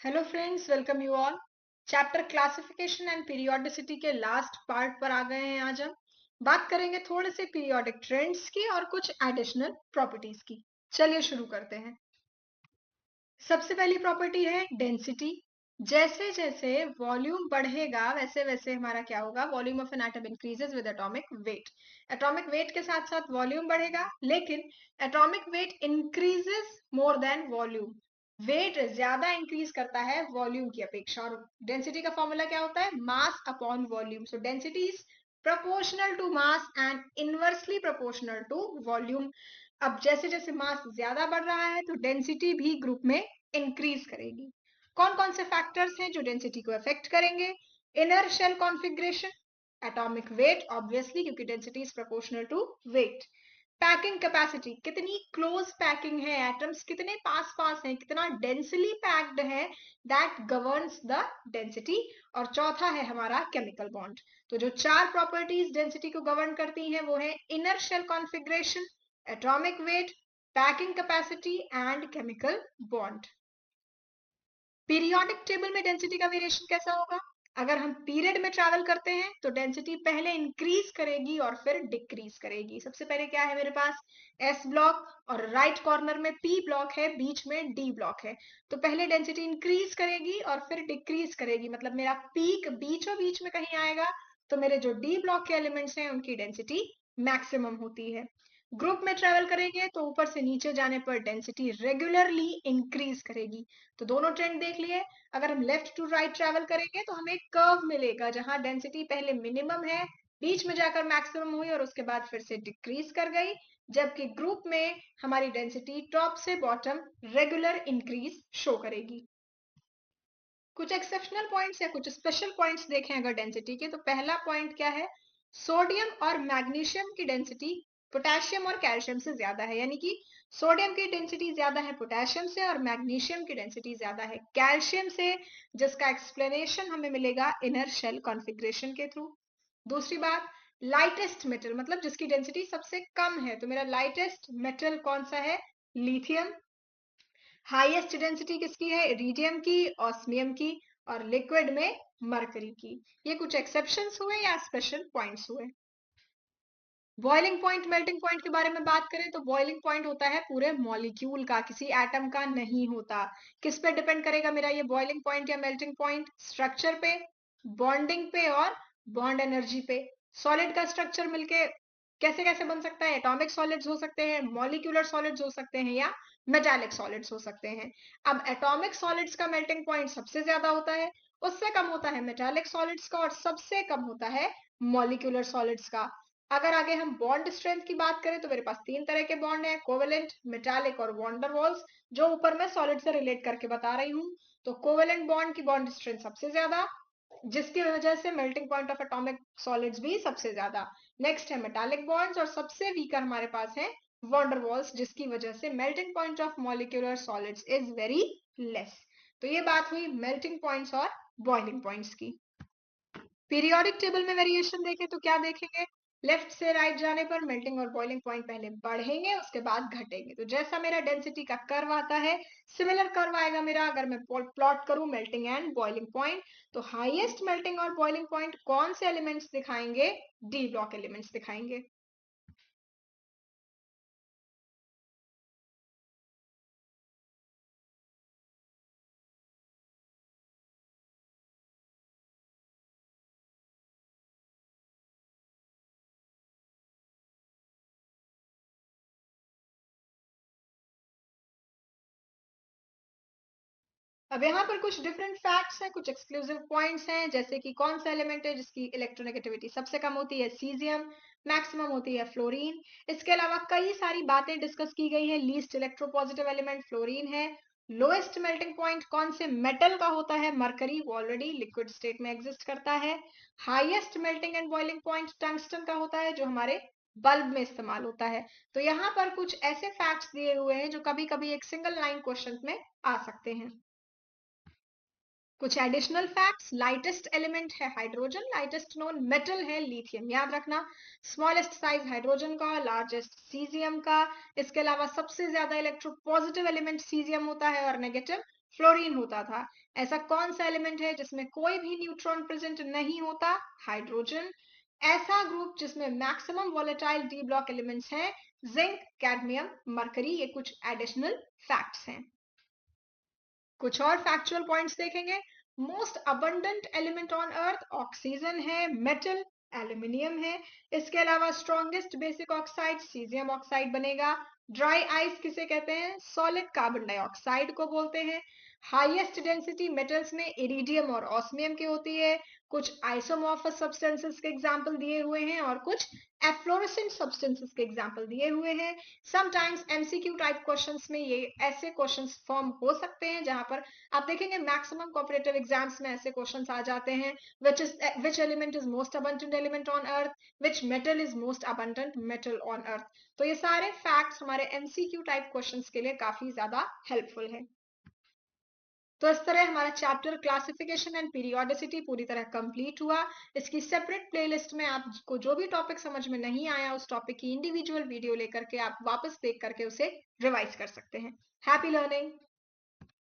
Hello friends, welcome you all. Chapter classification and periodicity के last part पर आ गए हैं। आज हम बात करेंगे थोड़े से पीरियोडिक ट्रेंड्स की और कुछ एडिशनल प्रॉपर्टीज की। चलिए शुरू करते हैं। सबसे पहली प्रॉपर्टी है डेंसिटी। जैसे जैसे वॉल्यूम बढ़ेगा वैसे वैसे हमारा क्या होगा, volume of an atom increases with atomic weight. Atomic weight के साथ साथ वॉल्यूम बढ़ेगा, लेकिन atomic weight increases more than volume. Weight ज्यादा इंक्रीज करता है वॉल्यूम की अपेक्षा। और डेंसिटी का फॉर्मूला क्या होता है, mass upon volume. So density is proportional to mass and inversely proportional to volume। अब जैसे जैसे मास ज्यादा बढ़ रहा है तो डेंसिटी भी ग्रुप में इंक्रीज करेगी। कौन कौन से फैक्टर्स हैं जो डेंसिटी को अफेक्ट करेंगे? Inner shell configuration, atomic weight obviously क्योंकि density is proportional to weight. Packing capacity, कितनी क्लोज पैकिंग है, एटम्स कितने पास पास हैं, कितना डेंसली पैक्ड है, दैट गवर्न्स द डेंसिटी। और चौथा है हमारा केमिकल बॉन्ड। तो जो चार प्रॉपर्टीज डेंसिटी को गवर्न करती हैं वो है inner shell configuration, atomic weight, packing capacity and chemical bond. Periodic table में डेंसिटी का वेरिएशन कैसा होगा? अगर हम पीरियड में ट्रैवल करते हैं तो डेंसिटी पहले इंक्रीज करेगी और फिर डिक्रीज करेगी। सबसे पहले क्या है मेरे पास, एस ब्लॉक, और राइट कॉर्नर में पी ब्लॉक है, बीच में डी ब्लॉक है। तो पहले डेंसिटी इंक्रीज करेगी और फिर डिक्रीज करेगी, मतलब मेरा पीक बीचों बीच में कहीं आएगा। तो मेरे जो डी ब्लॉक के एलिमेंट्स हैं उनकी डेंसिटी मैक्सिमम होती है। ग्रुप में ट्रेवल करेंगे तो ऊपर से नीचे जाने पर डेंसिटी रेगुलरली इंक्रीज करेगी। तो दोनों ट्रेंड देख लिए। अगर हम लेफ्ट टू राइट ट्रैवल करेंगे तो हमें कर्व मिलेगा जहां डेंसिटी पहले मिनिमम है, बीच में जाकर मैक्सिमम हुई और उसके बाद फिर से डिक्रीज कर गई। जबकि ग्रुप में हमारी डेंसिटी टॉप से बॉटम रेगुलर इंक्रीज शो करेगी। कुछ एक्सेप्शनल पॉइंट्स या कुछ स्पेशल पॉइंट्स देखें अगर डेंसिटी के, तो पहला पॉइंट क्या है, सोडियम और मैग्नीशियम की डेंसिटी पोटेशियम और कैल्शियम से ज्यादा है। यानी कि सोडियम की डेंसिटी ज्यादा है पोटेशियम से और मैग्नीशियम की डेंसिटी ज्यादा है कैल्शियम से, जिसका एक्सप्लेनेशन हमें मिलेगा इनर शेल कॉन्फ़िगरेशन के थ्रू। दूसरी बात, लाइटेस्ट मेटल मतलब जिसकी डेंसिटी सबसे कम है, तो मेरा लाइटेस्ट मेटल कौन सा है, लिथियम। हाईएस्ट डेंसिटी किसकी है, इरिडियम की, ऑस्मियम की, और लिक्विड में मरकरी की। ये कुछ एक्सेप्शंस हुए या स्पेशल पॉइंट्स हुए। बॉइलिंग पॉइंट, मेल्टिंग पॉइंट के बारे में बात करें तो बॉइलिंग पॉइंट होता है पूरे मॉलिक्यूल का, किसी एटम का नहीं होता। किस पे डिपेंड करेगा मेरा ये बॉइलिंग पॉइंट या मेल्टिंग पॉइंट? स्ट्रक्चर पे, बॉन्डिंग पे और बॉन्ड एनर्जी पे। सॉलिड का स्ट्रक्चर मिलके कैसे कैसे बन सकता है, एटॉमिक सॉलिड्स हो सकते हैं, मॉलिक्यूलर सॉलिड्स हो सकते हैं, या मेटालिक सॉलिड्स हो सकते हैं। अब एटॉमिक सॉलिड्स का मेल्टिंग पॉइंट सबसे ज्यादा होता है, उससे कम होता है मेटालिक सॉलिड्स का, और सबसे कम होता है मॉलिक्यूलर सॉलिड्स का। अगर आगे हम बॉन्ड स्ट्रेंथ की बात करें तो मेरे पास तीन तरह के बॉन्ड हैं, कोवेलेंट, मेटालिक और वॉन्डर वॉल्स, जो ऊपर मैं सॉलिड से रिलेट करके बता रही हूँ। तो कोवेलेंट बॉन्ड की बॉन्ड स्ट्रेंथ सबसे ज्यादा, जिसकी वजह से melting point of atomic solids भी सबसे ज्यादा। नेक्स्ट है मेटालिक बॉन्ड्स, और सबसे वीकर हमारे पास है वॉन्डर वॉल्स, जिसकी वजह से melting point of molecular solids is very less. तो ये बात हुई मेल्टिंग पॉइंट्स और बॉइलिंग पॉइंट्स की। पीरियोडिक टेबल में वेरिएशन देखें तो क्या देखेंगे, लेफ्ट से राइट जाने पर मेल्टिंग और बॉइलिंग पॉइंट पहले बढ़ेंगे उसके बाद घटेंगे। तो जैसा मेरा डेंसिटी का कर्व आता है, सिमिलर कर्व आएगा मेरा अगर मैं प्लॉट करूं मेल्टिंग एंड बॉइलिंग पॉइंट। तो हाईएस्ट मेल्टिंग और बॉइलिंग पॉइंट कौन से एलिमेंट्स दिखाएंगे, डी ब्लॉक एलिमेंट्स दिखाएंगे। अब यहाँ पर कुछ डिफरेंट फैक्ट्स हैं, कुछ एक्सक्लूसिव पॉइंट्स हैं, जैसे कि कौन सा एलिमेंट है जिसकी इलेक्ट्रोनेगेटिविटी सबसे कम होती है, सीजियम। मैक्सिमम होती है फ्लोरीन। इसके अलावा कई सारी बातें डिस्कस की गई है, लीस्ट इलेक्ट्रोपॉजिटिव एलिमेंट फ्लोरीन है। लोएस्ट मेल्टिंग पॉइंट कौन से मेटल का होता है, मरकरी, वो ऑलरेडी लिक्विड स्टेट में एग्जिस्ट करता है। Highest melting and boiling point tungsten का होता है जो हमारे बल्ब में इस्तेमाल होता है। तो यहाँ पर कुछ ऐसे फैक्ट्स दिए हुए हैं जो कभी कभी एक सिंगल लाइन क्वेश्चन में आ सकते हैं। कुछ एडिशनल फैक्ट्स, लाइटेस्ट एलिमेंट है हाइड्रोजन, लाइटेस्ट नोन मेटल है लिथियम, याद रखना। स्मॉलेस्ट साइज हाइड्रोजन का, लार्जेस्ट सीजियम का। इसके अलावा सबसे ज्यादा इलेक्ट्रोपॉजिटिव एलिमेंट सीजियम होता है और नेगेटिव फ्लोरीन होता था। ऐसा कौन सा एलिमेंट है जिसमें कोई भी न्यूट्रॉन प्रेजेंट नहीं होता? हाइड्रोजन। ऐसा ग्रुप जिसमें maximum volatile D block elements हैं? Zinc, cadmium, mercury. ये कुछ एडिशनल फैक्ट्स हैं। कुछ और फैक्चुअल पॉइंट्स देखेंगे। Most abundant element on earth oxygen है, मेटल एल्यूमिनियम है। इसके अलावा strongest basic oxide caesium oxide बनेगा। ड्राई आइस किसे कहते हैं? सॉलिड कार्बन डाइऑक्साइड को बोलते हैं। हाईएस्ट डेंसिटी मेटल्स में इरिडियम और ऑस्मियम की होती है। कुछ आइसोमॉर्फस सब्सटेंसेस के एग्जांपल दिए हुए हैं और कुछ एफ्लोरेसेंट सब्सटेंसेस के एग्जांपल दिए हुए हैं। समटाइम्स एमसीक्यू टाइप क्वेश्चंस में ये ऐसे क्वेश्चंस फॉर्म हो सकते हैं जहां पर आप देखेंगे मैक्सिमम कॉपरेटिव एग्जाम्स में ऐसे क्वेश्चंस आ जाते हैं। Which element is most abundant element on earth, which metal is most abundant metal on earth. तो ये सारे फैक्ट्स हमारे एमसीक्यू टाइप क्वेश्चंस के लिए काफी ज्यादा हेल्पफुल है। तो इस तरह हमारा चैप्टर क्लासिफिकेशन एंड पीरियोडिसिटी पूरी तरह कंप्लीट हुआ। इसकी सेपरेट प्लेलिस्ट में आपको जो भी टॉपिक समझ में नहीं आया उस टॉपिक की इंडिविजुअल वीडियो लेकर के आप वापस देख करके उसे रिवाइज कर सकते हैं। Happy learning.